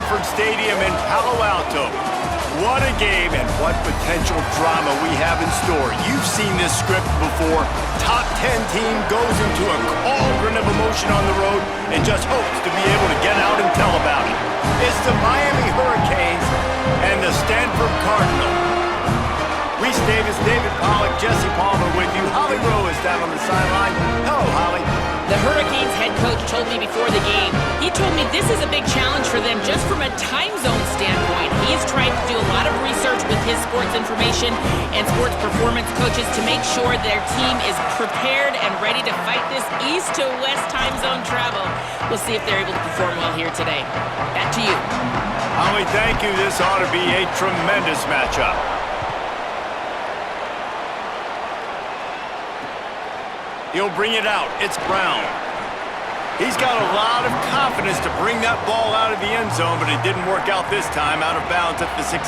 Stanford Stadium in Palo Alto. What a game and what potential drama we have in store. You've seen this script before. Top 10 team goes into a cauldron of emotion on the road and just hopes to be able to get out and tell about it. It's the Miami Hurricanes and the Stanford Cardinals. Reese Davis, David Pollack, Jesse Palmer with you. Holly Rowe is down on the sideline. Hello, Holly. The Hurricanes head coach told me before the game, he told me this is a big challenge for them just from a time zone standpoint. He's trying to do a lot of research with his sports information and sports performance coaches to make sure their team is prepared and ready to fight this east to west time zone travel. We'll see if they're able to perform well here today. Back to you. Holly, thank you. This ought to be a tremendous matchup. He'll bring it out. It's Brown. He's got a lot of confidence to bring that ball out of the end zone, but it didn't work out this time, out of bounds at the 16.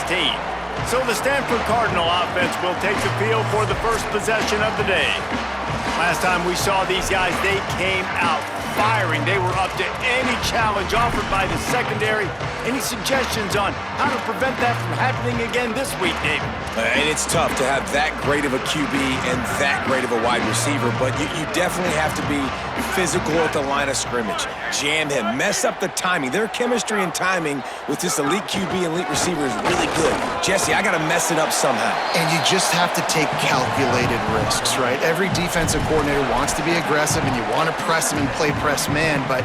So the Stanford Cardinal offense will take the field for the first possession of the day. Last time we saw these guys, they came out firing. They were up to any challenge offered by the secondary. Any suggestions on how to prevent that from happening again this week, David? And it's tough to have that great of a QB and that great of a wide receiver, but you definitely have to be physical at the line of scrimmage. Jam him, mess up the timing. Their chemistry and timing with this elite QB and elite receiver is really good. Jesse, I got to mess it up somehow. And you just have to take calculated risks, right? Every defensive coordinator wants to be aggressive, and you want to press him and play press man, but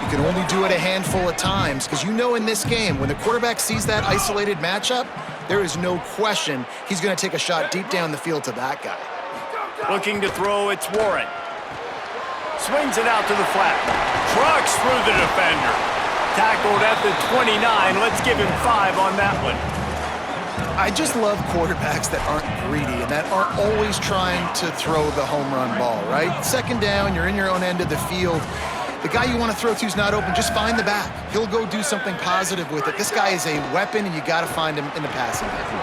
you can only do it a handful of times because you know in this game, when the quarterback sees that isolated matchup, there is no question he's going to take a shot deep down the field to that guy. Looking to throw, it's Warren. Swings it out to the flat. Trucks through the defender. Tackled at the 29. Let's give him 5 on that one. I just love quarterbacks that aren't greedy and that aren't always trying to throw the home run ball, right? Second down, you're in your own end of the field. The guy you want to throw to is not open. Just find the back. He'll go do something positive with it. This guy is a weapon, and you got to find him in the passing game.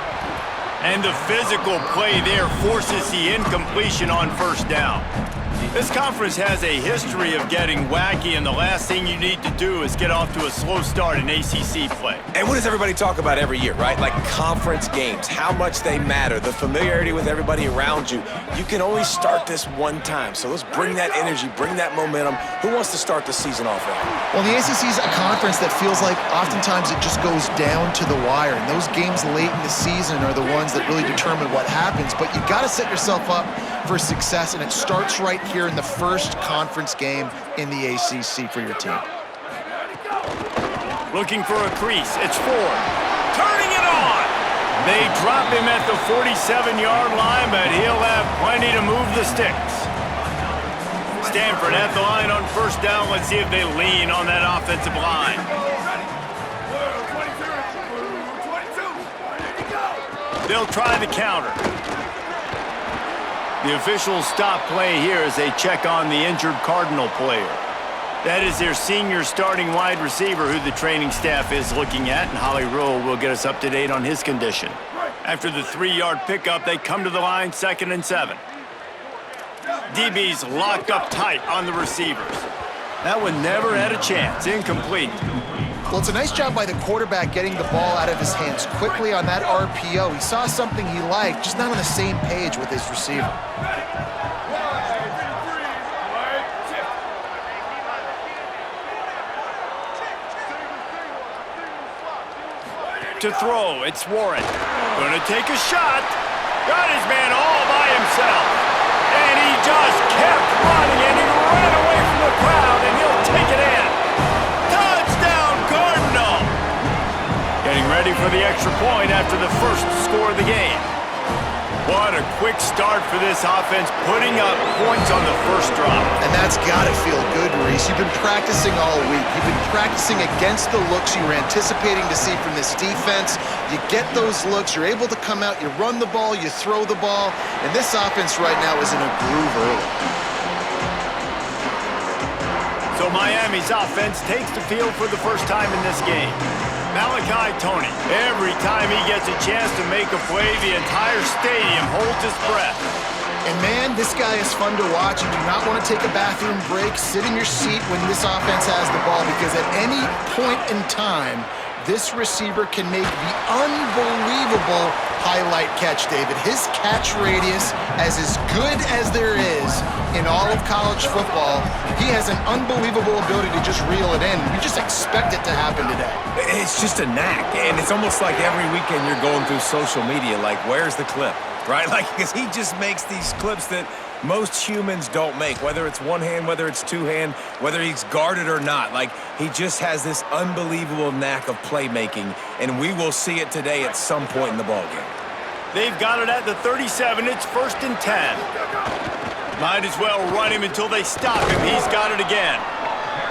And the physical play there forces the incompletion on first down. This conference has a history of getting wacky, and the last thing you need to do is get off to a slow start in ACC play. And what does everybody talk about every year, right? Like conference games, how much they matter, the familiarity with everybody around you. You can only start this one time, so let's bring that energy, bring that momentum. Who wants to start the season off right? Well, the ACC is a conference that feels like oftentimes it just goes down to the wire, and those games late in the season are the ones that really determine what happens, but you got to set yourself up for success, and it starts right here in the first conference game in the ACC for your team. Looking for a crease, it's Ford. Turning it on! They drop him at the 47-yard line, but he'll have plenty to move the sticks. Stanford at the line on first down. Let's see if they lean on that offensive line. They'll try the counter. The officials stop play here as they check on the injured Cardinal player. That is their senior starting wide receiver who the training staff is looking at, and Holly Rowe will get us up to date on his condition. After the 3-yard pickup, they come to the line, 2nd and 7. DB's locked up tight on the receivers. That one never had a chance. Incomplete. Well, it's a nice job by the quarterback getting the ball out of his hands quickly on that RPO. He saw something he liked, just not on the same page with his receiver. To throw, it's Warren. Gonna take a shot. Got his man all by himself. And he just kept running, and he ran away from the crowd, and he'll take it in. Touchdown, Cardinal! Getting ready for the extra point after the first score of the game. What a quick start for this offense, putting up points on the first drop. And that's got to feel good, Reese. You've been practicing all week. You've been practicing against the looks you were anticipating to see from this defense. You get those looks, you're able to come out, you run the ball, you throw the ball, and this offense right now is in a groove early. So Miami's offense takes the field for the first time in this game. Malachi Tony, every time he gets a chance to make a play, the entire stadium holds its breath. And man, this guy is fun to watch. You do not want to take a bathroom break, sit in your seat when this offense has the ball, because at any point in time, this receiver can make the unbelievable highlight catch, David. His catch radius is as good as there is in all of college football. He has an unbelievable ability to just reel it in. We just expect it to happen today. It's just a knack, and it's almost like every weekend you're going through social media, like, where's the clip, right? Like, because he just makes these clips that most humans don't make, whether it's one hand, whether it's two hand, whether he's guarded or not. Like, he just has this unbelievable knack of playmaking, and we will see it today at some point in the ballgame. They've got it at the 37. It's 1st and 10. Might as well run him until they stop him. He's got it again.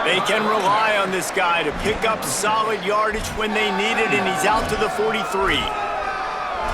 They can rely on this guy to pick up solid yardage when they need it, and he's out to the 43.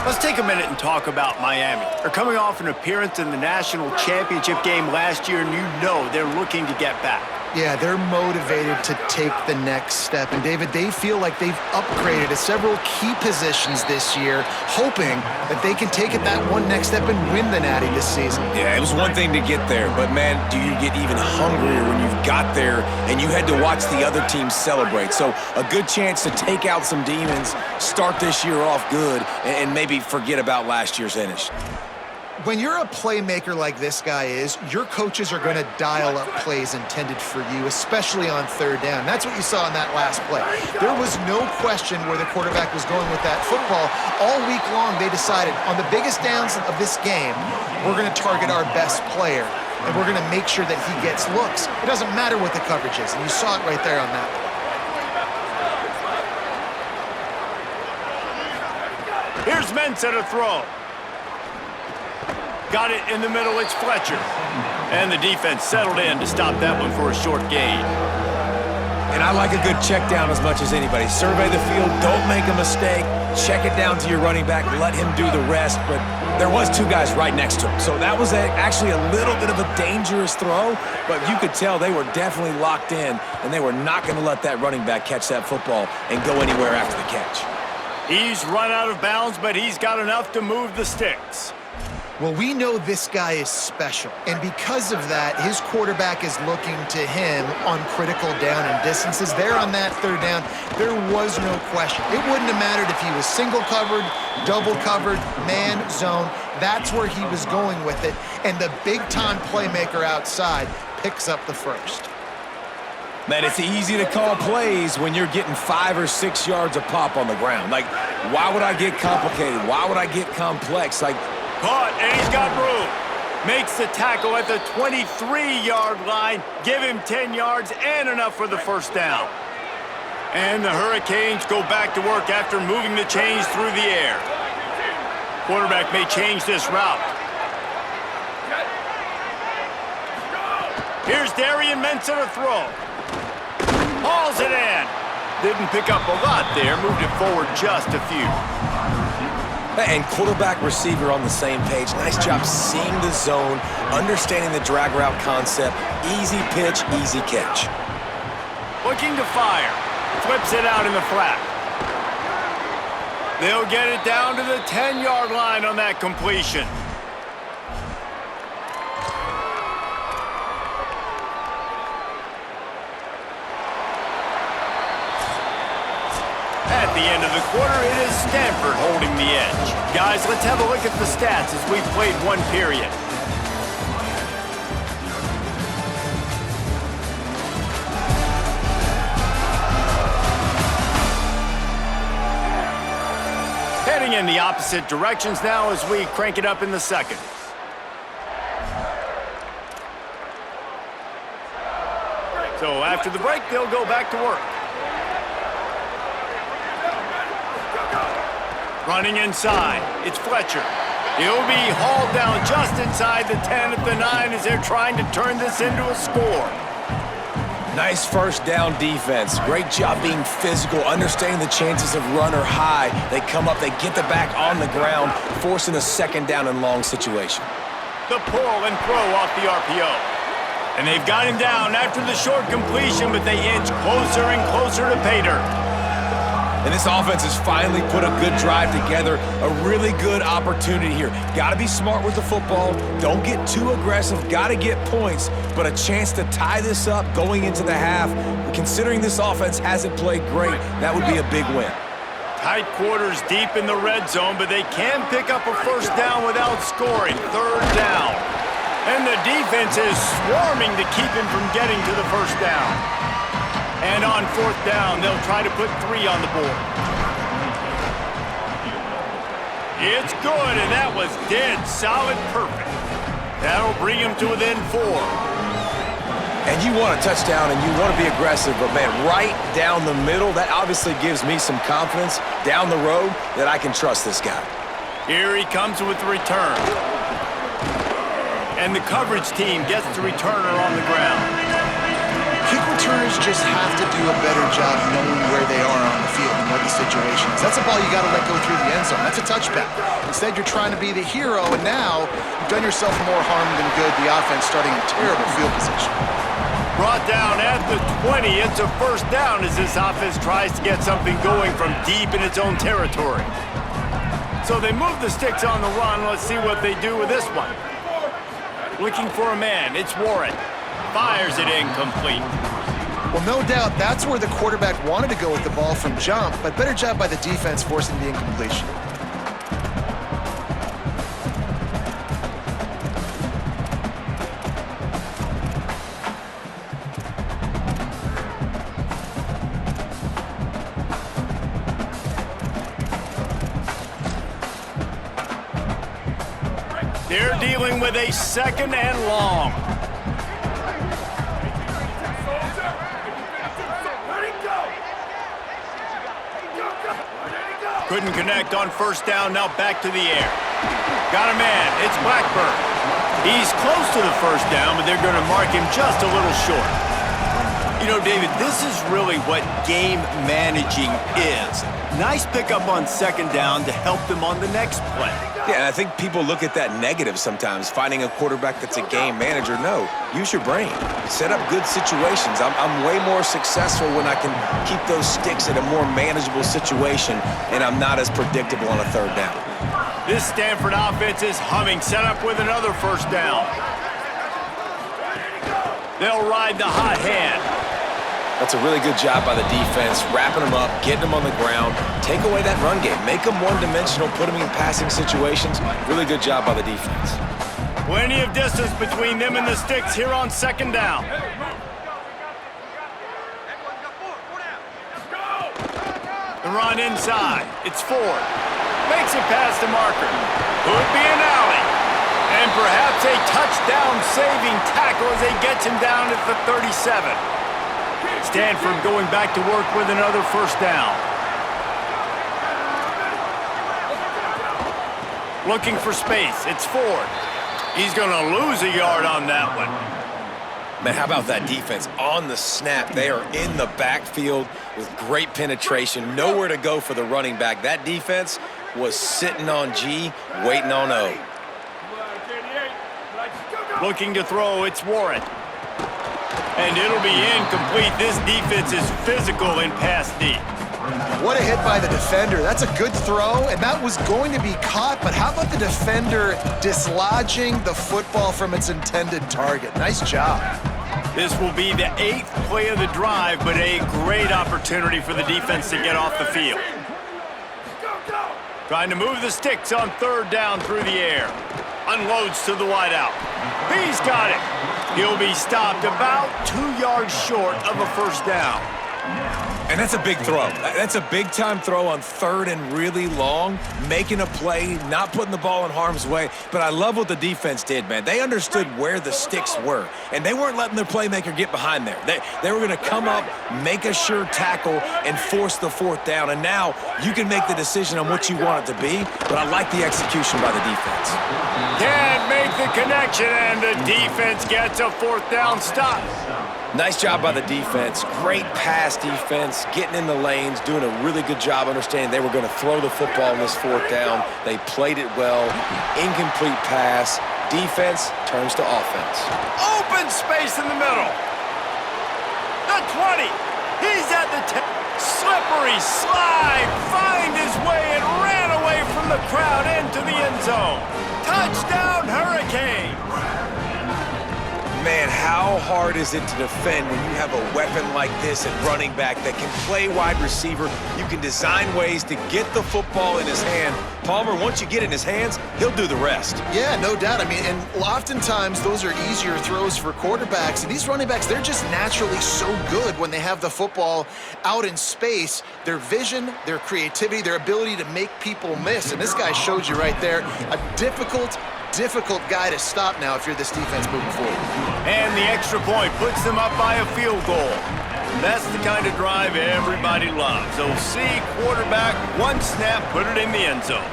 Let's take a minute and talk about Miami. They're coming off an appearance in the national championship game last year, and you know they're looking to get back. Yeah, they're motivated to take the next step. And, David, they feel like they've upgraded to several key positions this year, hoping that they can take it that one next step and win the Natty this season. Yeah, it was one thing to get there, but, man, do you get even hungrier when you've got there and you had to watch the other team celebrate? So a good chance to take out some demons, start this year off good, and maybe forget about last year's finish. When you're a playmaker like this guy is, your coaches are going to dial up plays intended for you, especially on third down. That's what you saw in that last play. There was no question where the quarterback was going with that football. All week long, they decided on the biggest downs of this game, we're going to target our best player, and we're going to make sure that he gets looks. It doesn't matter what the coverage is, and you saw it right there on that play. Here's Mensah to throw. Got it in the middle, it's Fletcher. And the defense settled in to stop that one for a short gain. And I like a good check down as much as anybody. Survey the field, don't make a mistake. Check it down to your running back, let him do the rest. But there was two guys right next to him. So that was actually a little bit of a dangerous throw, but you could tell they were definitely locked in, and they were not going to let that running back catch that football and go anywhere after the catch. He's run out of bounds, but he's got enough to move the sticks. Well, we know this guy is special, and because of that, his quarterback is looking to him on critical down and distances. There on that third down, there was no question. It wouldn't have mattered if he was single covered, double covered, man, zone. That's where he was going with it, and the big-time playmaker outside picks up the first. Man, it's easy to call plays when you're getting 5 or 6 yards of pop on the ground. Like, why would I get complicated? Why would I get complex? Like, caught, and he's got room. Makes the tackle at the 23-yard line. Give him 10 yards and enough for the first down. And the Hurricanes go back to work after moving the chains through the air. Quarterback may change this route. Here's Darian Mensah to throw. Hauls it in. Didn't pick up a lot there. Moved it forward just a few. And quarterback receiver on the same page. Nice job seeing the zone, understanding the drag route concept. Easy pitch, easy catch. Looking to fire. Flips it out in the flat. They'll get it down to the 10-yard line on that completion. At the end of the quarter, it is Stanford holding the edge. Guys, let's have a look at the stats as we've played one period. Heading in the opposite directions now as we crank it up in the second. So after the break, they'll go back to work. Running inside, it's Fletcher. He'll be hauled down just inside the 10 at the 9 as they're trying to turn this into a score. Nice first down defense. Great job being physical, understanding the chances of run or high. They come up, they get the back on the ground, forcing a second down and long situation. The pull and throw off the RPO. And they've got him down after the short completion, but they inch closer and closer to pay dirt. And this offense has finally put a good drive together, a really good opportunity here. Got to be smart with the football. Don't get too aggressive. Got to get points, but a chance to tie this up going into the half. Considering this offense hasn't played great, that would be a big win. Tight quarters deep in the red zone, but they can pick up a first down without scoring. Third down. And the defense is swarming to keep him from getting to the first down. And on fourth down, they'll try to put 3 on the board. It's good, and that was dead solid perfect. That'll bring him to within 4. And you want a touchdown, and you want to be aggressive, but, man, right down the middle, that obviously gives me some confidence down the road that I can trust this guy. Here he comes with the return. And the coverage team gets the returner on the ground. Kick returners just have to do a better job knowing where they are on the field and what the situation is. That's a ball you got to let go through the end zone. That's a touchback. Instead, you're trying to be the hero, and now you've done yourself more harm than good. The offense starting in terrible field position. Brought down at the 20. It's a first down as this offense tries to get something going from deep in its own territory. So they move the sticks on the run. Let's see what they do with this one. Looking for a man. It's Warren. Fires it incomplete. Well, no doubt that's where the quarterback wanted to go with the ball from jump, but better job by the defense forcing the incompletion. They're dealing with a second and long. Couldn't connect on first down, now back to the air. Got a man, it's Blackburn. He's close to the first down, but they're going to mark him just a little short. You know, David, this is really what game managing is. Nice pickup on second down to help them on the next play. Yeah, and I think people look at that negative sometimes, finding a quarterback that's a game manager. No, use your brain. Set up good situations. I'm way more successful when I can keep those sticks in a more manageable situation, and I'm not as predictable on a third down. This Stanford offense is humming, set up with another first down. They'll ride the hot hand. That's a really good job by the defense, wrapping them up, getting them on the ground, take away that run game, make them one-dimensional, put them in passing situations. Really good job by the defense. Plenty of distance between them and the sticks here on second down. The run inside. It's Ford. Makes it past the marker. Could be an alley. And perhaps a touchdown-saving tackle as they get him down at the 37. Stanford going back to work with another first down. Looking for space. It's Ford. He's going to lose a yard on that one. Man, how about that defense? On the snap, they are in the backfield with great penetration. Nowhere to go for the running back. That defense was sitting on G, waiting on O. Looking to throw. It's Warren. And it'll be incomplete. This defense is physical in pass D. What a hit by the defender. That's a good throw, and that was going to be caught, but how about the defender dislodging the football from its intended target? Nice job. This will be the 8th play of the drive, but a great opportunity for the defense to get off the field. Trying to move the sticks on third down through the air. Unloads to the wideout. He's got it. He'll be stopped about 2 yards short of a first down. And that's a big throw. That's a big-time throw on third and really long, making a play, not putting the ball in harm's way. But I love what the defense did, man. They understood where the sticks were, and they weren't letting their playmaker get behind there. They were going to come up, make a sure tackle, and force the fourth down. And now you can make the decision on what you want it to be, but I like the execution by the defense. Can't make the connection, and the defense gets a fourth down stop. Nice job by the defense. Great pass defense, getting in the lanes, doing a really good job understanding they were going to throw the football in this fourth down. They played it well. Incomplete pass. Defense turns to offense. Open space in the middle. The 20. He's at the 10. Slippery slide, find his way and ran away from the crowd into the end zone. Touchdown, Hurricanes! Man, how hard is it to defend when you have a weapon like this at running back that can play wide receiver? You can design ways to get the football in his hand. Palmer, once you get it in his hands, he'll do the rest. Yeah, no doubt. I mean, and oftentimes those are easier throws for quarterbacks. And these running backs, they're just naturally so good when they have the football out in space. Their vision, their creativity, their ability to make people miss. And this guy showed you right there a difficult guy to stop now if you're this defense moving forward. And the extra point puts them up by a field goal. That's the kind of drive everybody loves. OC, quarterback, one snap, put it in the end zone.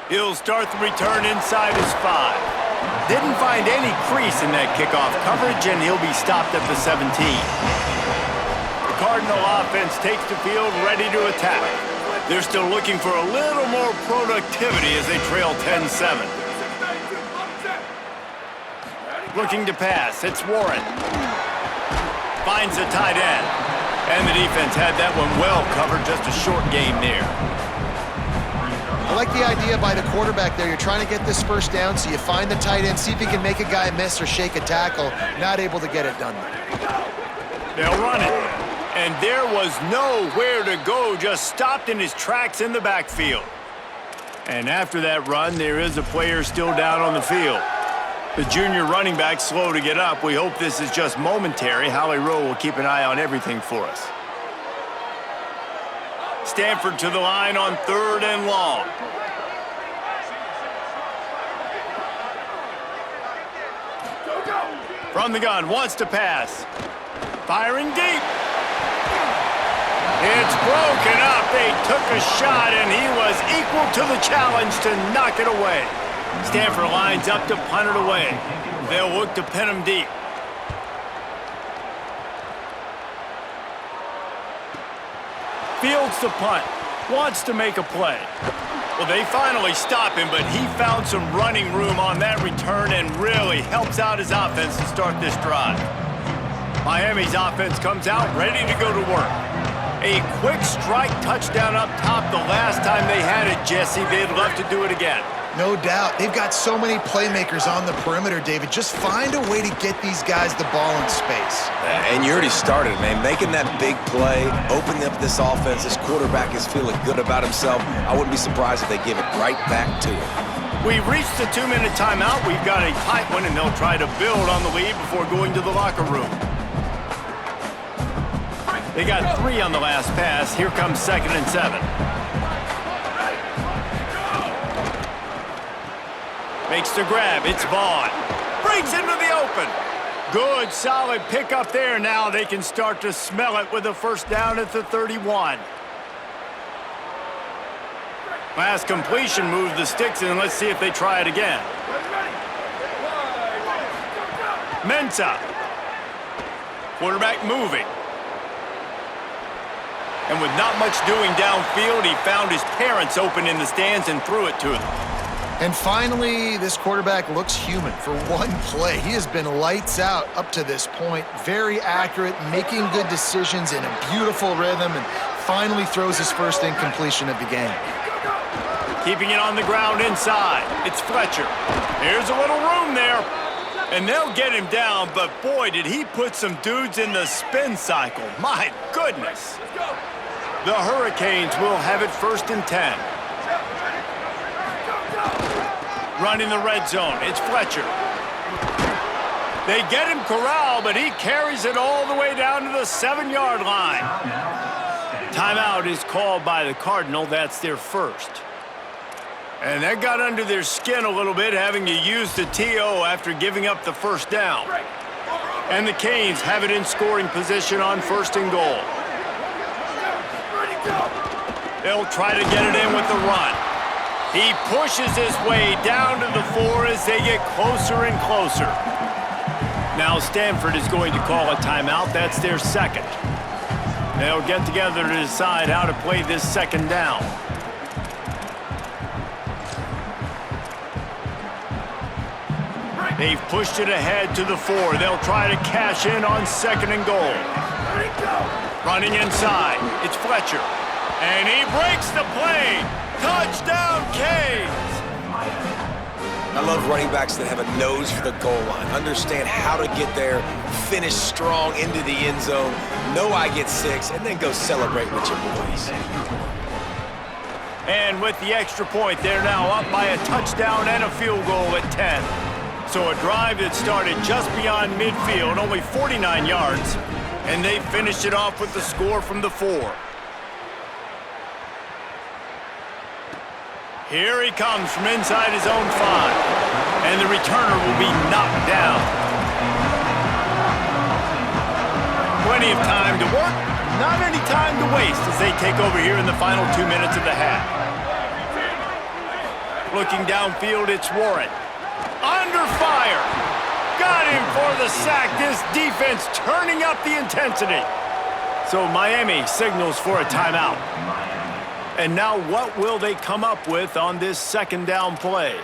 He'll start the return inside his 5. Didn't find any crease in that kickoff coverage, and he'll be stopped at the 17. The Cardinal offense takes the field ready to attack. They're still looking for a little more productivity as they trail 10-7. Looking to pass, it's Warren. Finds the tight end. And the defense had that one well covered, just a short game there. I like the idea by the quarterback there. You're trying to get this first down, so you find the tight end, see if he can make a guy miss or shake a tackle. Not able to get it done. They'll run it. And there was nowhere to go, just stopped in his tracks in the backfield. And after that run, there is a player still down on the field. The junior running back slow to get up. We hope this is just momentary. Howie Rowe will keep an eye on everything for us. Stanford to the line on 3rd and long. From the gun, wants to pass. Firing deep. It's broken up. They took a shot, and he was equal to the challenge to knock it away. Stanford lines up to punt it away. They'll look to pin him deep. Fields the punt. Wants to make a play. Well, they finally stop him, but he found some running room on that return and really helps out his offense to start this drive. Miami's offense comes out ready to go to work. A quick strike touchdown up top the last time they had it, Jesse. They'd love to do it again. No doubt. They've got so many playmakers on the perimeter, David. Just find a way to get these guys the ball in space. And you already started, man. Making that big play, opening up this offense. This quarterback is feeling good about himself. I wouldn't be surprised if they give it right back to him. We've reached the 2-minute timeout. We've got a tight one, and they'll try to build on the lead before going to the locker room. They got 3 on the last pass. Here comes 2nd and 7. Makes the grab. It's Vaughn. Brings into the open. Good, solid pickup there. Now they can start to smell it with a first down at the 31. Last completion moved the sticks in. Let's see if they try it again. Mensah. Quarterback moving. And with not much doing downfield, he found his parents open in the stands and threw it to them. And finally, this quarterback looks human for one play. He has been lights out up to this point. Very accurate, making good decisions in a beautiful rhythm, and finally throws his first incompletion of the game. Keeping it on the ground inside. It's Fletcher. There's a little room there. And they'll get him down, but boy, did he put some dudes in the spin cycle. My goodness. The Hurricanes will have it 1st and 10. Running the red zone. It's Fletcher. They get him corralled, but he carries it all the way down to the 7-yard line. Timeout is called by the Cardinal. That's their first. And that got under their skin a little bit, having to use the TO after giving up the first down. And the Canes have it in scoring position on 1st and goal. They'll try to get it in with the run. He pushes his way down to the 4 as they get closer and closer. Now Stanford is going to call a timeout. That's their second. They'll get together to decide how to play this 2nd down. They've pushed it ahead to the 4. They'll try to cash in on 2nd and goal. Running inside, it's Fletcher. And he breaks the play. Touchdown, Canes! I love running backs that have a nose for the goal line, understand how to get there, finish strong into the end zone, know I get 6, and then go celebrate with your boys. And with the extra point, they're now up by a touchdown and a field goal at 10. So a drive that started just beyond midfield, only 49 yards, and they finished it off with the score from the 4. Here he comes from inside his own 5, and the returner will be knocked down. Plenty of time to work, not any time to waste as they take over here in the final 2 minutes of the half. Looking downfield, it's Warren. Under fire. Got him for the sack. This defense turning up the intensity. So Miami signals for a timeout. And now what will they come up with on this 2nd down play?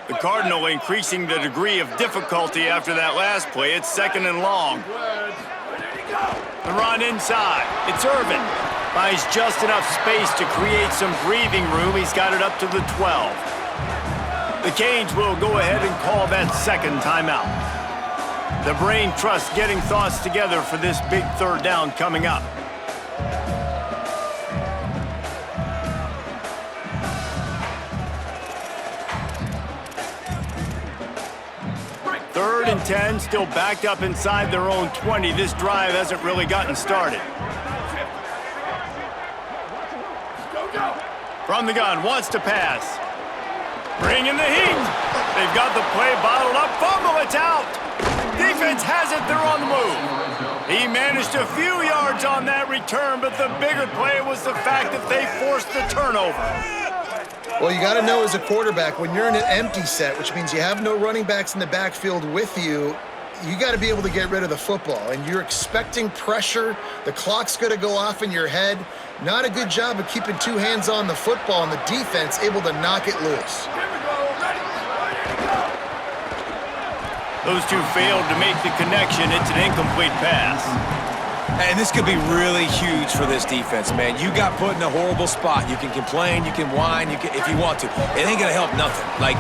The Cardinal increasing the degree of difficulty after that last play. It's 2nd and long. The run inside. It's Irvin. Finds just enough space to create some breathing room. He's got it up to the 12. The Canes will go ahead and call that 2nd timeout. The brain trust getting thoughts together for this big 3rd down coming up. Third and 10, still backed up inside their own 20. This drive hasn't really gotten started. From the gun, wants to pass. Bringing the heat. They've got the play bottled up. Fumble, it's out. Defense has it, they're on the move. He managed a few yards on that return, but the bigger play was the fact that they forced the turnover. Well, you got to know as a quarterback, when you're in an empty set, which means you have no running backs in the backfield with you, you got to be able to get rid of the football. And you're expecting pressure. The clock's going to go off in your head. Not a good job of keeping 2 hands on the football, and the defense able to knock it loose. Those two failed to make the connection. It's an incomplete pass. And this could be really huge for this defense, man. You got put in a horrible spot. You can complain, you can whine, if you want to. It ain't gonna help nothing. Like,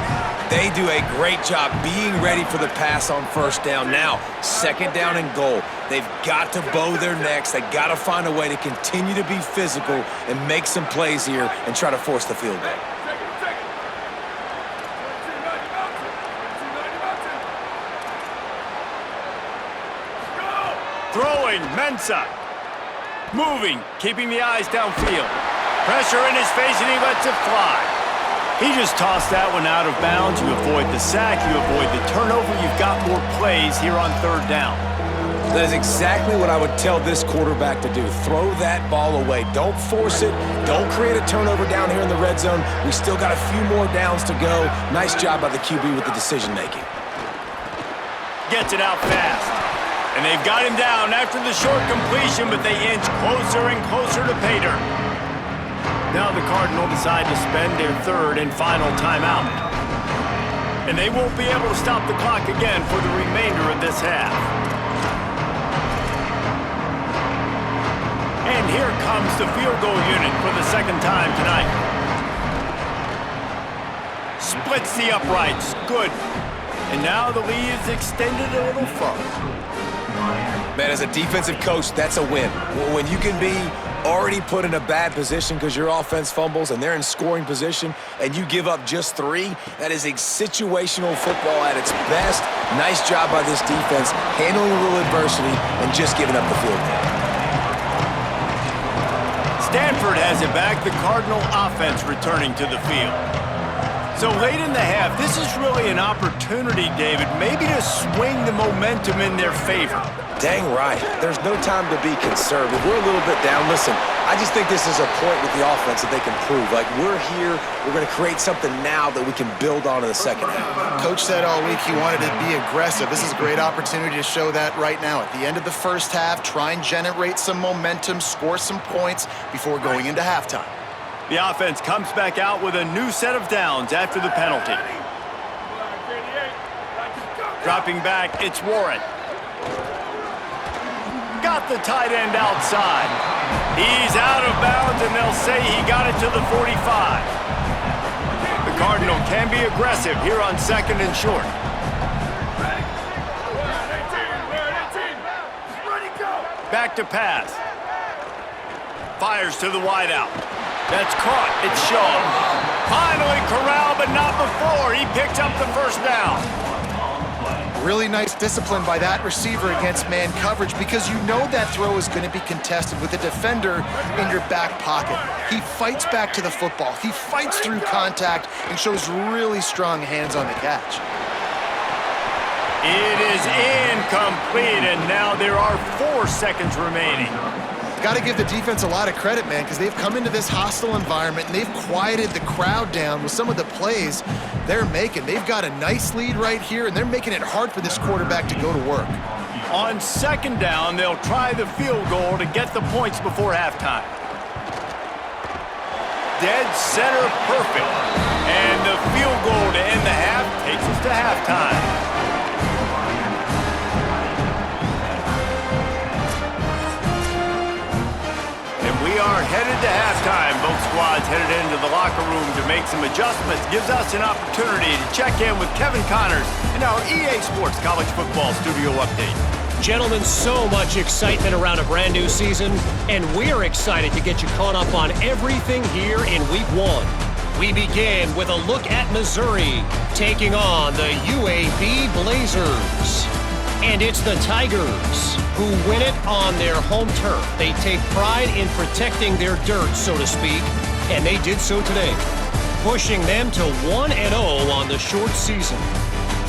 they do a great job being ready for the pass on 1st down. Now, 2nd down and goal. They've got to bow their necks. They got to find a way to continue to be physical and make some plays here and try to force the field goal. Throwing, Mensah. Moving, keeping the eyes downfield. Pressure in his face, and he lets it fly. He just tossed that one out of bounds. You avoid the sack, you avoid the turnover. You've got more plays here on 3rd down. That is exactly what I would tell this quarterback to do. Throw that ball away. Don't force it. Don't create a turnover down here in the red zone. We still got a few more downs to go. Nice job by the QB with the decision-making. Gets it out fast. And they've got him down after the short completion, but they inch closer and closer to pay dirt. Now the Cardinal decide to spend their 3rd and final timeout. And they won't be able to stop the clock again for the remainder of this half. And here comes the field goal unit for the 2nd time tonight. Splits the uprights. Good. And now the lead is extended a little further. Man, as a defensive coach, that's a win. When you can be already put in a bad position because your offense fumbles and they're in scoring position and you give up just 3, that is a situational football at its best. Nice job by this defense, handling a little adversity and just giving up the field goal. Stanford has it back, the Cardinal offense returning to the field. So late in the half, this is really an opportunity, David, maybe to swing the momentum in their favor. Dang right. There's no time to be concerned. If we're a little bit down, listen, I just think this is a point with the offense that they can prove. Like, we're here, we're going to create something now that we can build on in the second half. Coach said all week he wanted to be aggressive. This is a great opportunity to show that right now. At the end of the first half, try and generate some momentum, score some points before going into halftime. The offense comes back out with a new set of downs after the penalty. Dropping back, it's Warren. Got the tight end outside. He's out of bounds, and they'll say he got it to the 45. The Cardinal can be aggressive here on 2nd and short. Back to pass. Fires to the wideout. That's caught. It's Shaw. Finally corralled, but not before. He picks up the first down. Really nice discipline by that receiver against man coverage, because you know that throw is going to be contested with a defender in your back pocket. He fights back to the football. He fights through contact and shows really strong hands on the catch. It is incomplete, and now there are 4 seconds remaining. Got to give the defense a lot of credit, man, because they've come into this hostile environment and they've quieted the crowd down with some of the plays they're making. They've got a nice lead right here, and they're making it hard for this quarterback to go to work. On 2nd down, they'll try the field goal to get the points before halftime. Dead center perfect. And the field goal to end the half takes us to halftime. We are headed to halftime. Both squads headed into the locker room to make some adjustments. Gives us an opportunity to check in with Kevin Connors in our EA Sports College Football Studio Update. Gentlemen, so much excitement around a brand new season, and we're excited to get you caught up on everything here in Week 1. We begin with a look at Missouri taking on the UAB Blazers. And it's the Tigers who win it on their home turf. They take pride in protecting their dirt, so to speak, and they did so today, pushing them to 1-0 on the short season.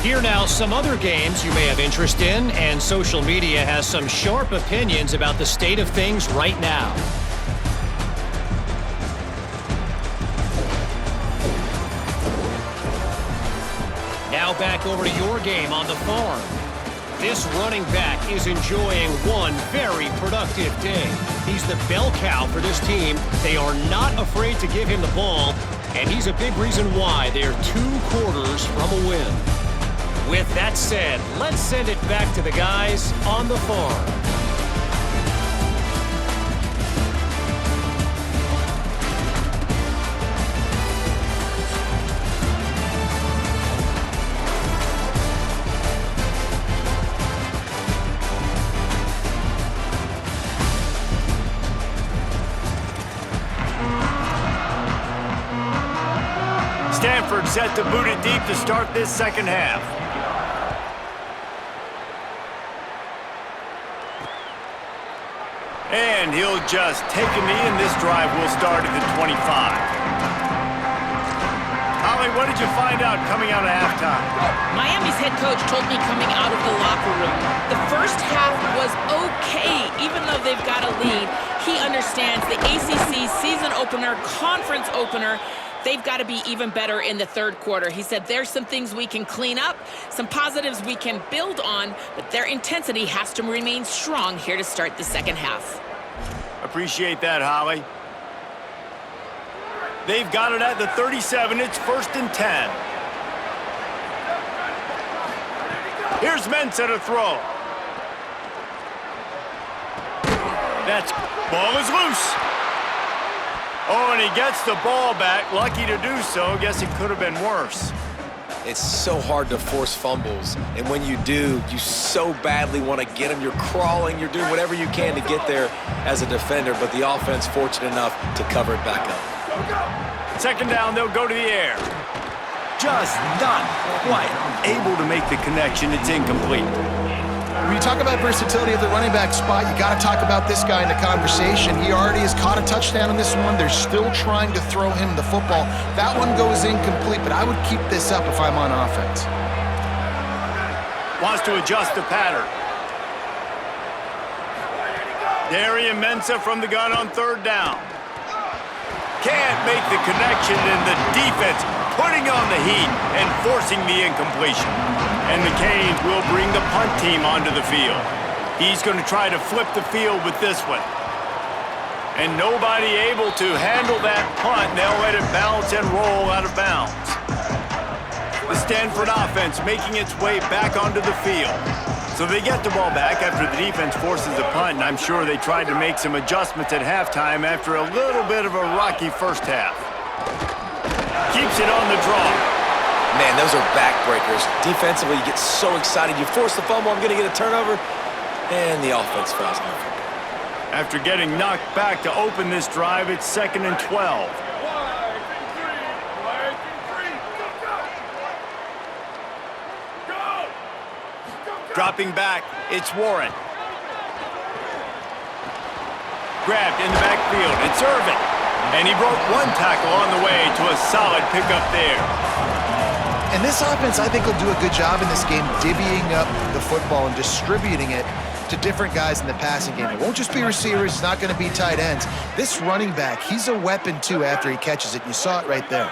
Here now, some other games you may have interest in, and social media has some sharp opinions about the state of things right now. Now back over to your game on the farm. This running back is enjoying one very productive day. He's the bell cow for this team. They are not afraid to give him the ball, and he's a big reason why they're 2 quarters from a win. With that said, let's send it back to the guys on the farm. Stanford set to boot it deep to start this second half. And he'll just take a knee, and this drive will start at the 25. Holly, what did you find out coming out of halftime? Miami's head coach told me coming out of the locker room, the first half was okay, even though they've got a lead. He understands the ACC season opener, conference opener, they've got to be even better in the 3rd quarter. He said there's some things we can clean up, some positives we can build on, but their intensity has to remain strong here to start the second half. Appreciate that, Holly. They've got it at the 37. It's 1st and 10. Here's Mensah to throw. That's ball is loose. Oh, and he gets the ball back. Lucky to do so. Guess it could have been worse. It's so hard to force fumbles, and when you do, you so badly want to get them. You're crawling, you're doing whatever you can to get there as a defender, but the offense fortunate enough to cover it back up. 2nd down, they'll go to the air. Just not quite able to make the connection. It's incomplete. When you talk about versatility of the running back spot, you got to talk about this guy in the conversation. He already has caught a touchdown on this one. They're still trying to throw him the football. That one goes incomplete, but I would keep this up if I'm on offense. Wants to adjust the pattern. Darian Mensah from the gun on third down. Can't make the connection, and the defense putting on the heat and forcing the incompletion. And the Canes will bring the punt team onto the field. He's going to try to flip the field with this one. And nobody able to handle that punt. They'll let it bounce and roll out of bounds. The Stanford offense making its way back onto the field. So they get the ball back after the defense forces a punt, and I'm sure they tried to make some adjustments at halftime after a little bit of a rocky first half. Keeps it on the draw. Man, those are backbreakers. Defensively, you get so excited. You force the fumble, I'm going to get a turnover, and the offense fouls on the football. After getting knocked back to open this drive, it's 2nd and 12. Dropping back, it's Warren. Grabbed in the backfield, it's Irvin. And he broke one tackle on the way to a solid pickup there. And this offense, I think, will do a good job in this game divvying up the football and distributing it to different guys in the passing game. It won't just be receivers. It's not going to be tight ends. This running back, he's a weapon, too, after he catches it. You saw it right there.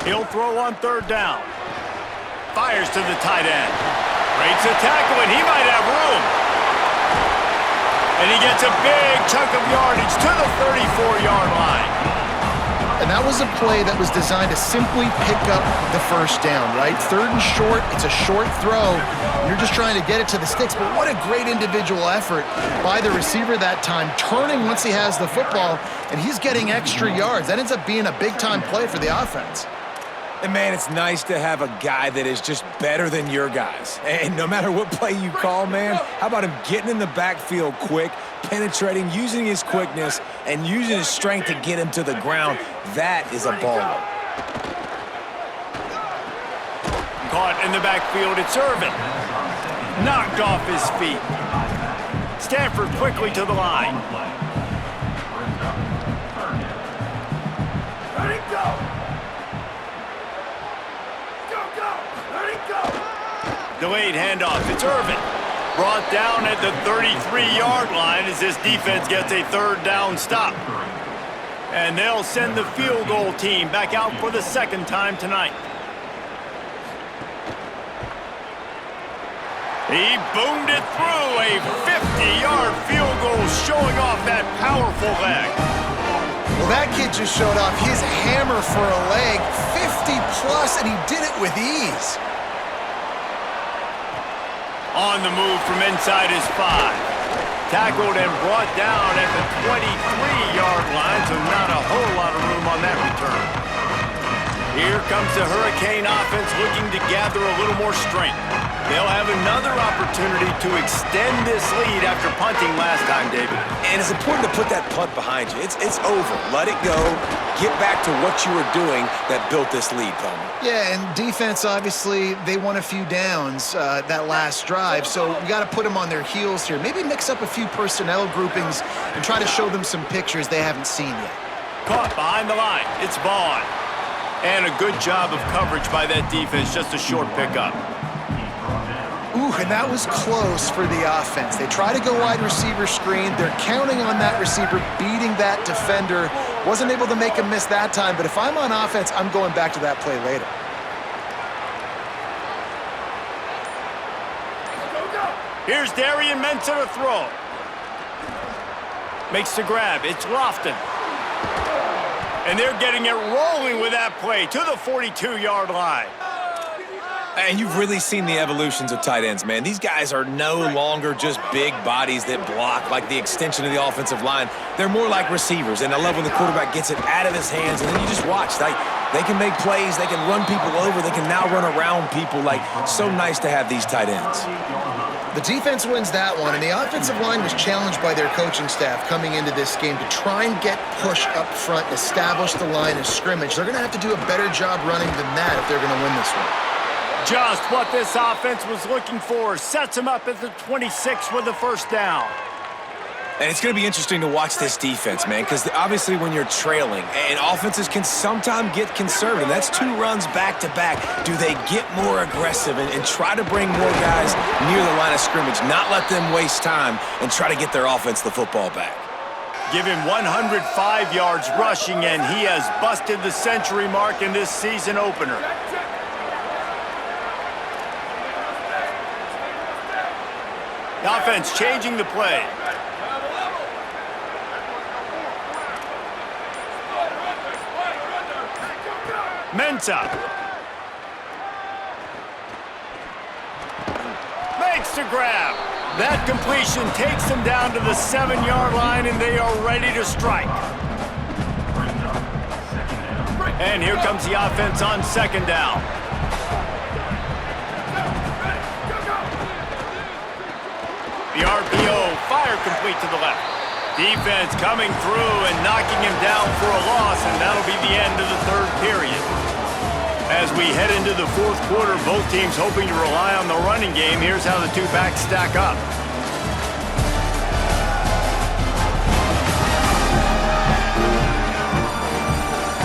He'll throw on third down. Fires to the tight end. Breaks a tackle, and he might have room. And he gets a big chunk of yardage to the 34-yard line. And that was a play that was designed to simply pick up the first down, right? Third and short, it's a short throw. You're just trying to get it to the sticks, but what a great individual effort by the receiver that time, turning once he has the football, and he's getting extra yards. That ends up being a big-time play for the offense. And, man, it's nice to have a guy that is just better than your guys. And no matter what play you call, man, how about him getting in the backfield quick, penetrating, using his quickness, and using his strength to get him to the ground? That is a baller. Caught in the backfield, it's Irvin. Knocked off his feet. Stanford quickly to the line. Let it go. Delayed handoff, it's Irvin. Brought down at the 33-yard line as this defense gets a third down stop. And they'll send the field goal team back out for the second time tonight. He boomed it through, a 50-yard field goal showing off that powerful leg. Well, that kid just showed off his hammer for a leg, 50-plus, and he did it with ease. On the move from inside his 5. Tackled and brought down at the 23-yard line, so not a whole lot of room on that return. Here comes the Hurricane offense looking to gather a little more strength. They'll have another opportunity to extend this lead after punting last time, David. And it's important to put that punt behind you. It's over. Let it go. Get back to what you were doing that built this lead, Palmer. Yeah, and defense, obviously, they won a few downs that last drive, so we got to put them on their heels here. Maybe mix up a few personnel groupings and try to show them some pictures they haven't seen yet. Caught behind the line. It's Vaughn. And a good job of coverage by that defense. Just a short pickup. Ooh, and that was close for the offense. They try to go wide receiver screen. They're counting on that receiver beating that defender. Wasn't able to make a miss that time, but if I'm on offense, I'm going back to that play later. Here's Darian Mensah to throw. Makes the grab. It's Lofton. And they're getting it rolling with that play to the 42-yard line. And you've really seen the evolutions of tight ends, man. These guys are no longer just big bodies that block like the extension of the offensive line. They're more like receivers, and I love when the quarterback gets it out of his hands, and then you just watch. They can make plays. They can run people over. They can now run around people. So nice to have these tight ends. The defense wins that one, and the offensive line was challenged by their coaching staff coming into this game to try and get push up front, establish the line of scrimmage. They're going to have to do a better job running than that if they're going to win this one. Just what this offense was looking for. Sets him up at the 26 with the first down. And it's going to be interesting to watch this defense, man, because obviously when you're trailing, and offenses can sometimes get conservative. That's 2 runs back-to-back. Do they get more aggressive and try to bring more guys near the line of scrimmage, not let them waste time, and try to get their offense the football back? Give him 105 yards rushing, and he has busted the century mark in this season opener. The offense changing the play. Mensah makes the grab. That completion takes them down to the 7-yard line, and they are ready to strike. And here comes the offense on second down. The RPO, fire complete to the left. Defense coming through and knocking him down for a loss, and that'll be the end of the third period. As we head into the fourth quarter, both teams hoping to rely on the running game. Here's how the 2 backs stack up.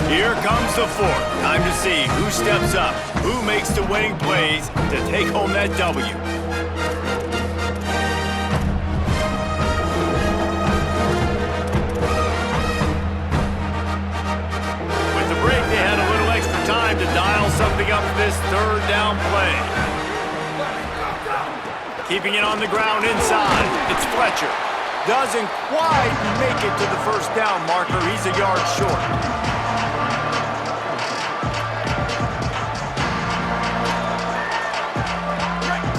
Here comes the fourth. Time to see who steps up, who makes the winning plays to take home that W. To dial something up this third down play. Keeping it on the ground inside. It's Fletcher. Doesn't quite make it to the first down marker. He's a yard short.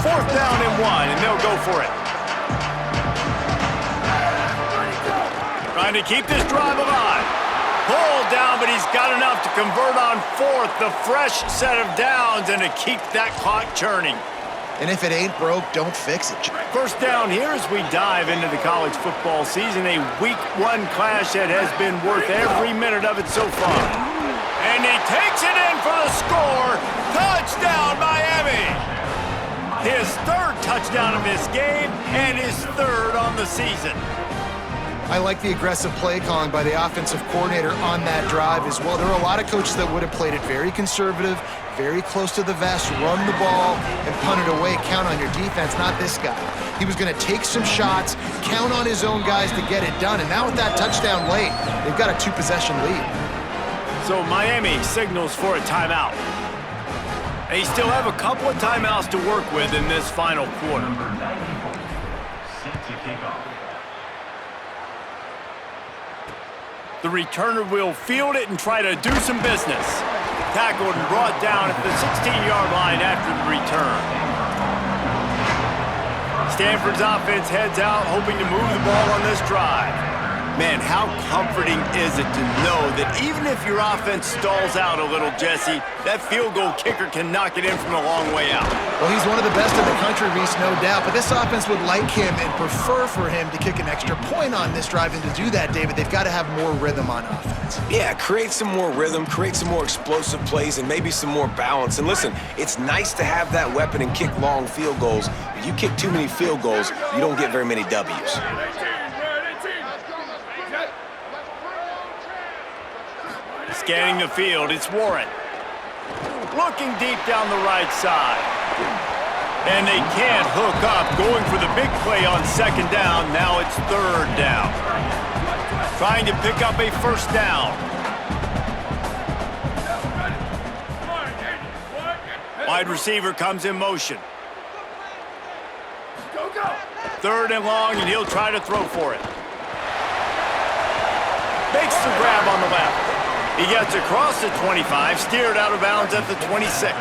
Fourth down and 1, and they'll go for it. Trying to keep this drive alive. Pulled down, but he's got enough to convert on fourth. The fresh set of downs and to keep that clock churning. And if it ain't broke, don't fix it. First down here as we dive into the college football season. A week 1 clash that has been worth every minute of it so far. And he takes it in for the score. Touchdown, Miami! His 3rd touchdown of this game and his 3rd on the season. I like the aggressive play calling by the offensive coordinator on that drive as well. There are a lot of coaches that would have played it very conservative, very close to the vest, run the ball, and punt it away. Count on your defense, not this guy. He was going to take some shots, count on his own guys to get it done, and now with that touchdown late, they've got a 2-possession lead. So Miami signals for a timeout. They still have a couple of timeouts to work with in this final quarter. The returner will field it and try to do some business. Tackled and brought down at the 16-yard line after the return. Stanford's offense heads out, hoping to move the ball on this drive. Man, how comforting is it to know that even if your offense stalls out a little, Jesse, that field goal kicker can knock it in from a long way out. Well, he's one of the best in the country, Reese, no doubt. But this offense would like him and prefer for him to kick an extra point on this drive. And to do that, David, they've got to have more rhythm on offense. Yeah, create some more rhythm, create some more explosive plays, and maybe some more balance. And listen, it's nice to have that weapon and kick long field goals. If you kick too many field goals, you don't get very many W's. Scanning the field, it's Warren. Looking deep down the right side. And they can't hook up, going for the big play on second down. Now it's third down. Trying to pick up a first down. Wide receiver comes in motion. Third and long, and he'll try to throw for it. Makes the grab on the left. He gets across the 25, steered out of bounds at the 26.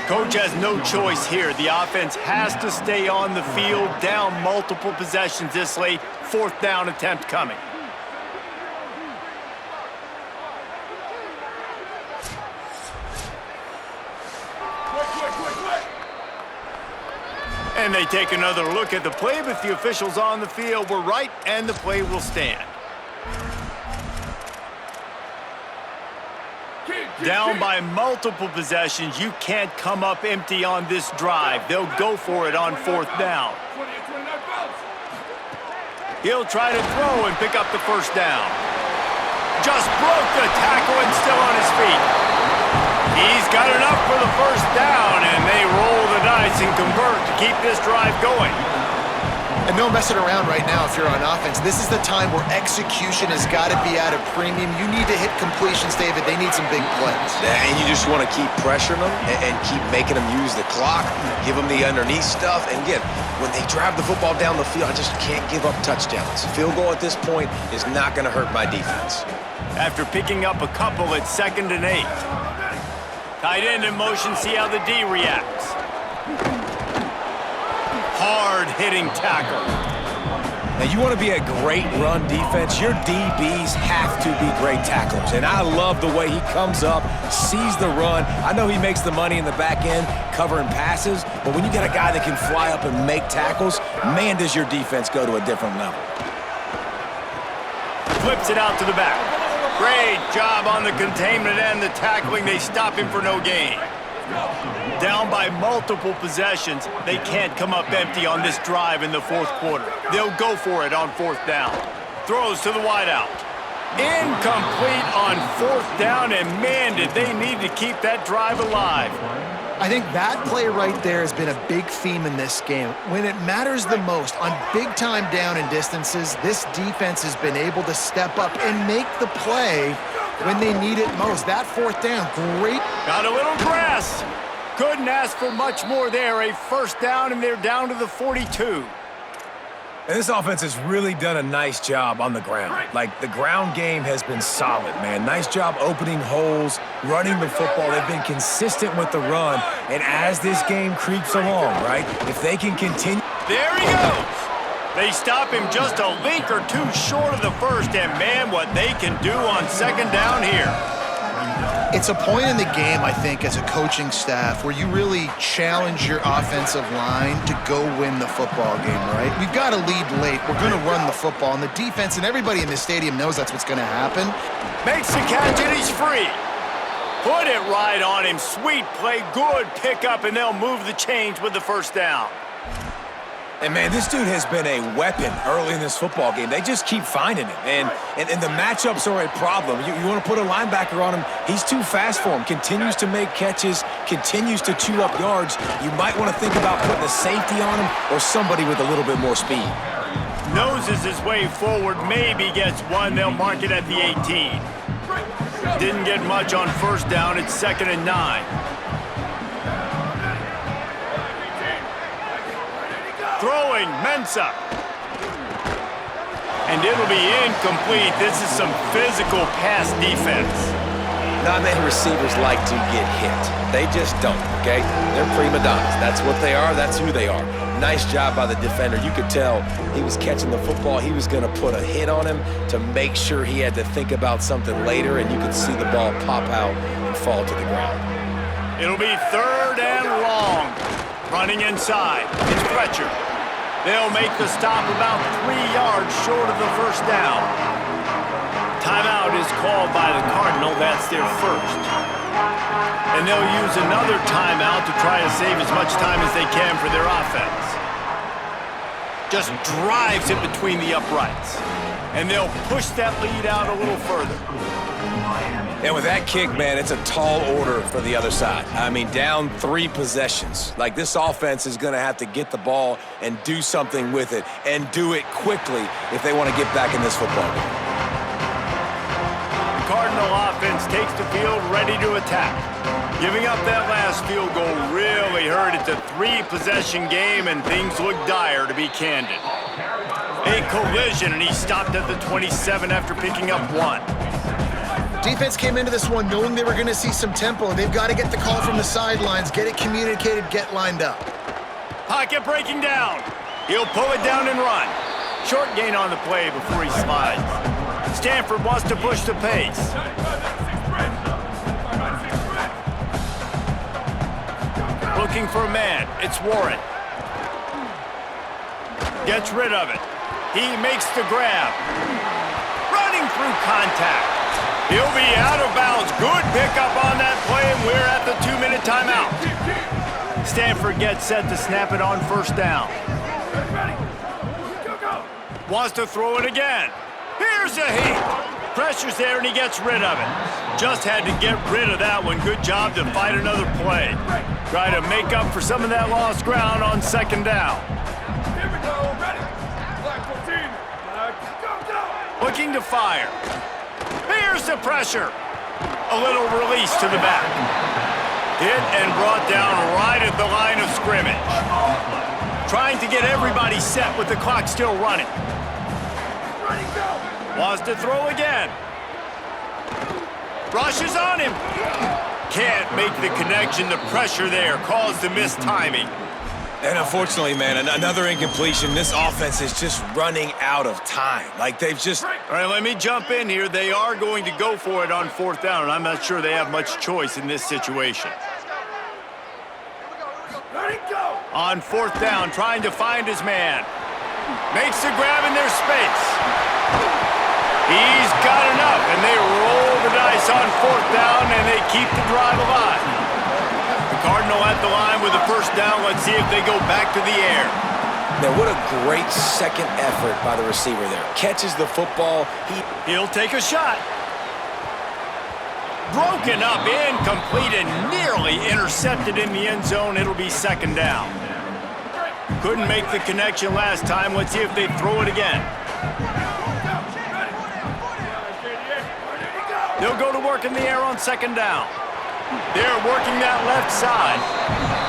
Coach has no choice here. The offense has to stay on the field, down multiple possessions this late. Fourth down attempt coming. And they take another look at the play, but the officials on the field were right, and the play will stand. Down by multiple possessions, you can't come up empty on this drive. They'll go for it on 4th down. He'll try to throw and pick up the 1st down. Just broke the tackle and still on his feet. He's got enough for the 1st down, and they roll the dice and convert to keep this drive going. And no messing around right now if you're on offense. This is the time where execution has got to be at a premium. You need to hit completions, David. They need some big plays. And you just want to keep pressuring them and keep making them use the clock, give them the underneath stuff. And again, when they drive the football down the field, I just can't give up touchdowns. Field goal at this point is not going to hurt my defense. After picking up a couple, it's 2nd and 8. Tight end in motion, see how the D reacts. Hard-hitting tackle. Now, you want to be a great run defense, your DBs have to be great tacklers. And I love the way he comes up, sees the run. I know he makes the money in the back end covering passes, but when you got a guy that can fly up and make tackles, man, does your defense go to a different level. Flips it out to the back. Great job on the containment and the tackling. They stop him for no gain. Down by multiple possessions, they can't come up empty on this drive in the 4th quarter. They'll go for it on 4th down. Throws to the wideout. Incomplete on 4th down, and man, did they need to keep that drive alive. I think that play right there has been a big theme in this game. When it matters the most, on big-time down and distances, this defense has been able to step up and make the play when they need it most. That 4th down, great. Got a little grass. Couldn't ask for much more there. A 1st down, and they're down to the 42. And this offense has really done a nice job on the ground. Like, the ground game has been solid, man. Nice job opening holes, running the football. They've been consistent with the run. And as this game creeps along, right, if they can continue. There he goes. They stop him just a link or two short of the 1st, and man, what they can do on 2nd down here. It's a point in the game, I think, as a coaching staff where you really challenge your offensive line to go win the football game, right? We've got to lead late. We're going to run the football, and the defense and everybody in the stadium knows that's what's going to happen. Makes the catch, and he's free. Put it right on him. Sweet play, good pickup, and they'll move the chains with the 1st down. And, man, this dude has been a weapon early in this football game. They just keep finding him. And the matchups are a problem. You want to put a linebacker on him, he's too fast for him. Continues to make catches, continues to chew up yards. You might want to think about putting a safety on him or somebody with a little bit more speed. Noses his way forward, maybe gets one. They'll mark it at the 18. Didn't get much on 1st down. It's 2nd and 9. Throwing, Mensah. And it'll be incomplete. This is some physical pass defense. Not many receivers like to get hit. They just don't, okay? They're prima donnas. That's what they are. That's who they are. Nice job by the defender. You could tell he was catching the football. He was going to put a hit on him to make sure he had to think about something later, and you could see the ball pop out and fall to the ground. It'll be 3rd and long. Running inside. It's Fletcher. They'll make the stop about 3 yards short of the 1st down. Timeout is called by the Cardinal. That's their 1st. And they'll use another timeout to try to save as much time as they can for their offense. Just drives it between the uprights. And they'll push that lead out a little further. And with that kick, man, it's a tall order for the other side. I mean, down 3 possessions. Like, this offense is going to have to get the ball and do something with it, and do it quickly if they want to get back in this football game. The Cardinal offense takes the field ready to attack. Giving up that last field goal really hurt. It's a 3-possession game, and things look dire, to be candid. A collision, and he stopped at the 27 after picking up 1. Defense came into this one knowing they were going to see some tempo. They've got to get the call from the sidelines, get it communicated, get lined up. Pocket breaking down. He'll pull it down and run. Short gain on the play before he slides. Stanford wants to push the pace. Looking for a man. It's Warren. Gets rid of it. He makes the grab. Running through contact. He'll be out of bounds. Good pickup on that play, and we're at the 2-minute timeout. Stanford gets set to snap it on first down. Wants to throw it again. Here's a heat. Pressure's there, and he gets rid of it. Just had to get rid of that one. Good job to fight another play. Try to make up for some of that lost ground on second down. Here we go. Ready. Black 14. Go. Looking to fire. Here's the pressure. A little release to the back. Hit and brought down right at the line of scrimmage. Trying to get everybody set with the clock still running. Ready, go. Wants to throw again. Rushes on him. Can't make the connection. The pressure there caused the missed timing. And unfortunately, man, another incompletion. This offense is just running out of time. Like, they've just... All right, let me jump in here. They are going to go for it on fourth down, and I'm not sure they have much choice in this situation. Ready, go. On fourth down, trying to find his man. Makes the grab in their space. He's got enough, and they roll the dice on fourth down, and they keep the drive alive. The Cardinal at the line with the first down. Let's see if they go back to the air. Now, what a great second effort by the receiver there. Catches the football. He'll take a shot. Broken up, incomplete, and nearly intercepted in the end zone. It'll be second down. Couldn't make the connection last time. Let's see if they throw it again. They'll go to work in the air on second down. They're working that left side.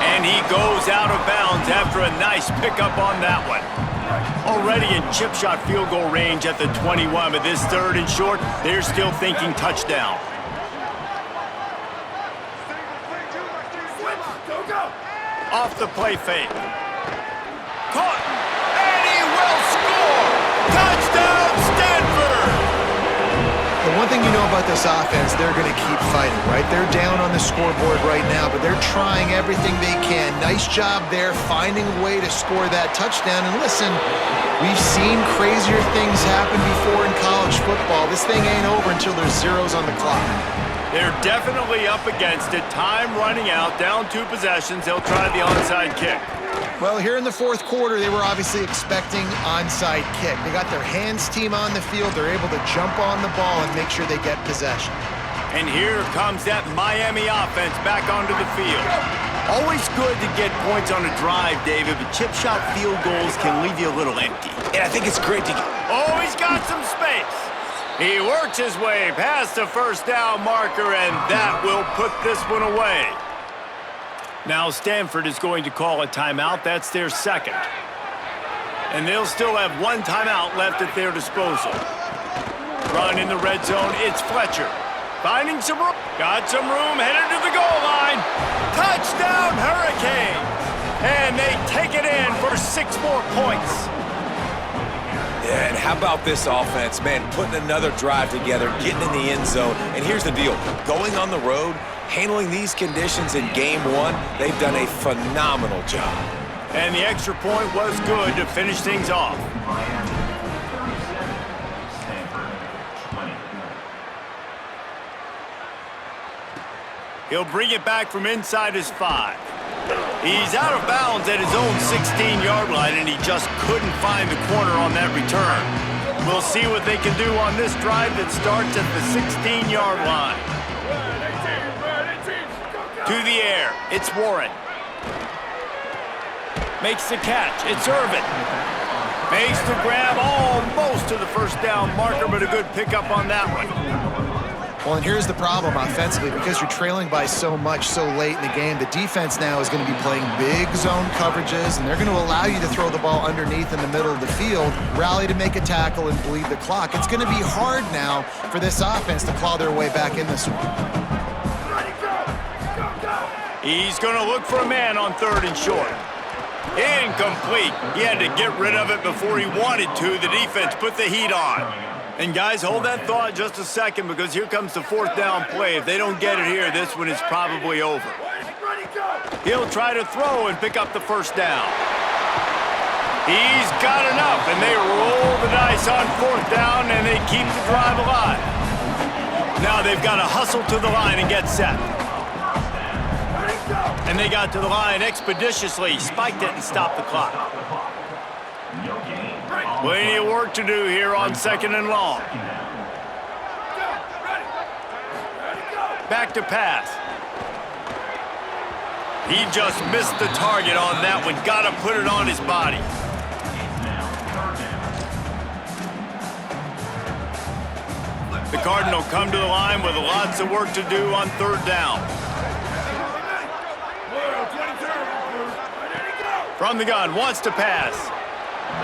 And he goes out of bounds after a nice pickup on that one. Already in chip shot field goal range at the 21, but this third and short, they're still thinking touchdown. Off the play fake. Caught. And he will score! Touchdown, Stanford! The one thing you know about this offense, they're going to keep fighting, right? They're down on the scoreboard right now, but they're trying everything they can. Nice job there, finding a way to score that touchdown. And listen, we've seen crazier things happen before in college football. This thing ain't over until there's zeros on the clock. They're definitely up against it. Time running out, down 2 possessions. They'll try the onside kick. Well, here in the fourth quarter, they were obviously expecting onside kick. They got their hands team on the field. They're able to jump on the ball and make sure they get possession. And here comes that Miami offense back onto the field. Always good to get points on a drive, David, but chip shot field goals can leave you a little empty. And I think it's great to... Oh, he's got some space. He works his way past the first down marker, and that will put this one away. Now Stanford is going to call a timeout. That's their second. And they'll still have 1 timeout left at their disposal. Run in the red zone, it's Fletcher. Finding some room. Got some room, headed to the goal line. Touchdown, Hurricanes! And they take it in for 6 more points. Yeah, and how about this offense, man, putting another drive together, getting in the end zone. And here's the deal, going on the road, handling these conditions in game 1, they've done a phenomenal job. And the extra point was good to finish things off. He'll bring it back from inside his 5. He's out of bounds at his own 16-yard line, and he just couldn't find the corner on that return. We'll see what they can do on this drive that starts at the 16-yard line. To the air, it's Warren. Makes the catch, it's Irvin. Makes the grab almost to the first down marker, but a good pickup on that one. Well, and here's the problem offensively. Because you're trailing by so much so late in the game, the defense now is going to be playing big zone coverages, and they're going to allow you to throw the ball underneath in the middle of the field, rally to make a tackle, and bleed the clock. It's going to be hard now for this offense to claw their way back in this one. He's going to look for a man on 3rd and short. Incomplete. He had to get rid of it before he wanted to. The defense put the heat on. And guys, hold that thought just a second, because here comes the 4th down play. If they don't get it here, this one is probably over. He'll try to throw and pick up the first down. He's got enough, and they roll the dice on 4th down, and they keep the drive alive. Now Now they've got to hustle to the line and get set. Ready, go! And they got to the line expeditiously, spiked it and stopped the clock. Plenty of work to do here on 2nd and long. Go! Ready! Ready, go! Back to pass. He just missed the target on that one. Got to put it on his body. The Cardinal come to the line with lots of work to do on 3rd down. Well, 22. Ready, go! From the gun, wants to pass.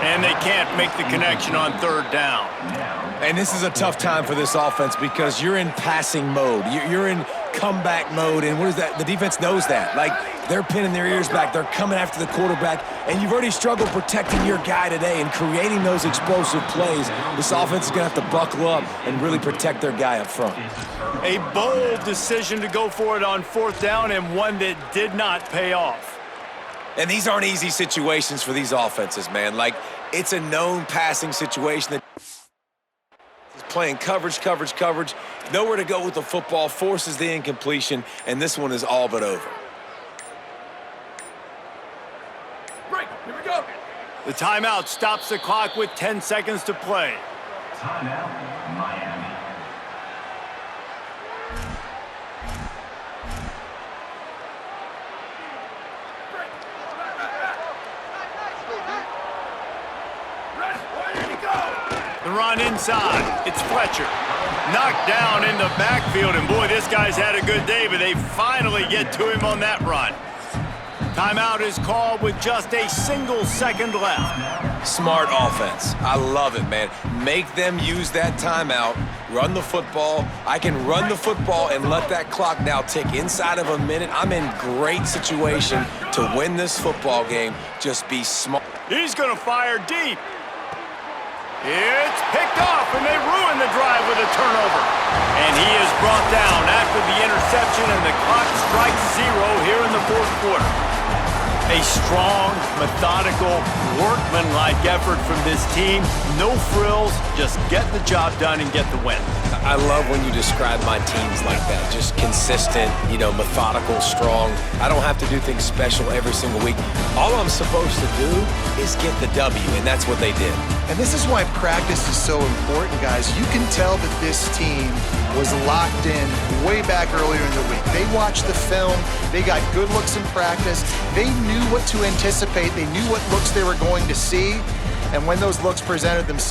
And they can't make the connection on 3rd down. And this is a tough time for this offense because you're in passing mode. You're in comeback mode, and what is that? The defense knows that. Like, they're pinning their ears back. They're coming after the quarterback, and you've already struggled protecting your guy today and creating those explosive plays. This offense is going to have to buckle up and really protect their guy up front. A bold decision to go for it on 4th down, and one that did not pay off. And these aren't easy situations for these offenses, man. Like, it's a known passing situation that is playing coverage. Nowhere to go with the football, forces the incompletion, and this one is all but over. Break! Here we go! The timeout stops the clock with 10 seconds to play. Timeout, Miami. Ready, go! The run inside. It's Fletcher. Knocked down in the backfield, and boy, this guy's had a good day, but they finally get to him on that run. Timeout is called with just a single second left. Smart offense. I love it, man. Make them use that timeout, run the football. I can run the football and let that clock now tick inside of a minute. I'm in great situation to win this football game. Just be smart. He's going to fire deep. It's picked off, and they ruin the drive with a turnover. And he is brought down after the interception, and the clock strikes 0 here in the 4th quarter. A strong, methodical, workmanlike effort from this team. No frills, just get the job done and get the win. I love when you describe my teams like that. Just consistent, methodical, strong. I don't have to do things special every single week. All I'm supposed to do is get the W, and that's what they did. And this is why practice is so important, guys. You can tell that this team was locked in way back earlier in the week. They watched the film. They got good looks in practice. They knew what to anticipate. They knew what looks they were going to see. And when those looks presented themselves,